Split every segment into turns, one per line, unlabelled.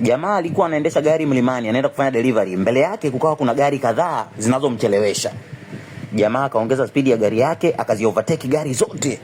Jamaa alikuwa anaendesha gari mlimani, anaenda kufanya delivery. Mbele yake kukawa kuna gari kadhaa zinazomchelewesha. Jamaa akaongeza spidi ya gari yake, akaziovertake gari zote.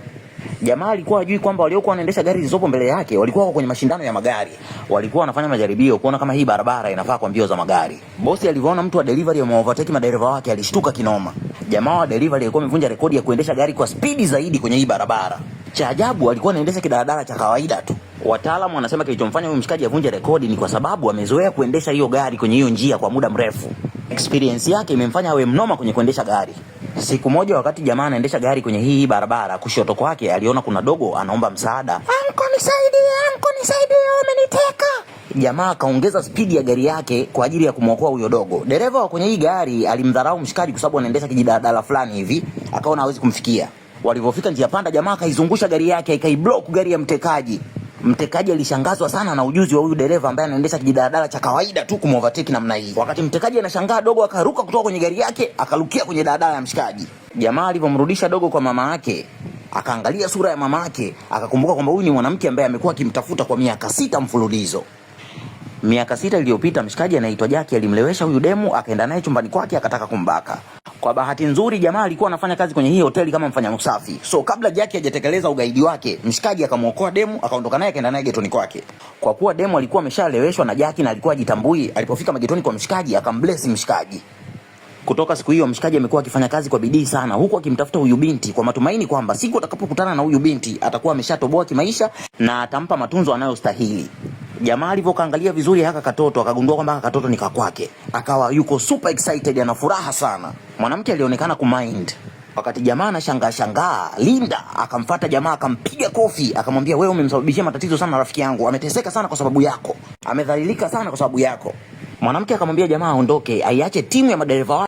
Jamaa alikuwa hajui kwamba waliokuwa wanaendesha gari zilizopo mbele yake walikuwa kwenye mashindano ya magari. Walikuwa wanafanya majaribio kuona kama hii barabara inafaa kwa mbio za magari. Bosi alivyoona mtu wa delivery ameovertake madereva wake, alishtuka kinoma. Jamaa wa delivery alikuwa amevunja rekodi ya kuendesha gari kwa spidi zaidi kwenye hii barabara. Cha ajabu alikuwa anaendesha kidaladala cha kawaida tu. Wataalamu wanasema kilichomfanya huyu mshikaji avunje rekodi ni kwa sababu amezoea kuendesha hiyo gari kwenye hiyo njia kwa muda mrefu. Experience yake imemfanya awe mnoma kwenye kuendesha gari. Siku moja wakati jamaa anaendesha gari kwenye hii barabara, kushoto kwake aliona kuna dogo anaomba msaada. Anko nisaidie, umeniteka. Jamaa akaongeza spidi ya gari yake kwa ajili ya kumwokoa huyo dogo. Dereva wa kwenye hii gari alimdharau mshikaji kwa sababu anaendesha kijidadala fulani hivi, akaona hawezi kumfikia. Walipofika njia panda, jamaa akaizungusha gari yake, akaiblock gari ya mtekaji. Mtekaji alishangazwa sana na ujuzi wa huyu dereva ambaye anaendesha kijidadala cha kawaida tu kumovertake namna hii. Wakati mtekaji anashangaa, dogo akaruka kutoka kwenye gari yake, akarukia kwenye daladala ya mshikaji. Jamaa alipomrudisha dogo kwa mama yake, akaangalia sura ya mama yake, akakumbuka kwamba huyu ni mwanamke ambaye amekuwa akimtafuta kwa miaka 6 mfululizo. Miaka 6 iliyopita mshikaji anaitwa Jackie alimlewesha huyu demu, akaenda naye chumbani kwake, akataka kumbaka. Kwa bahati nzuri jamaa alikuwa anafanya kazi kwenye hii hoteli kama mfanya usafi. So kabla Jackie hajatekeleza ugaidi wake, mshikaji akamuokoa demu, akaondoka naye akaenda naye getoni kwake. Kwa kuwa demu alikuwa ameshaleweshwa na Jackie na alikuwa hajitambui, alipofika magetoni kwa mshikaji akambless mshikaji. Kutoka siku hiyo mshikaji amekuwa akifanya kazi kwa bidii sana, huku akimtafuta huyu binti kwa matumaini kwamba siku atakapokutana na huyu binti atakuwa ameshatoboa kimaisha na atampa matunzo anayostahili. Jamaa alivyokaangalia vizuri haka katoto, akagundua kwamba haka katoto ni kakwake. Akawa yuko super excited, ana furaha sana. Mwanamke alionekana kumind. Wakati jamaa anashangaa, Linda akamfuata jamaa, akampiga kofi, akamwambia wewe umemsababishia matatizo sana rafiki yangu, ameteseka sana kwa sababu yako, amedhalilika sana kwa sababu yako. Mwanamke akamwambia jamaa aondoke, aiache timu ya madereva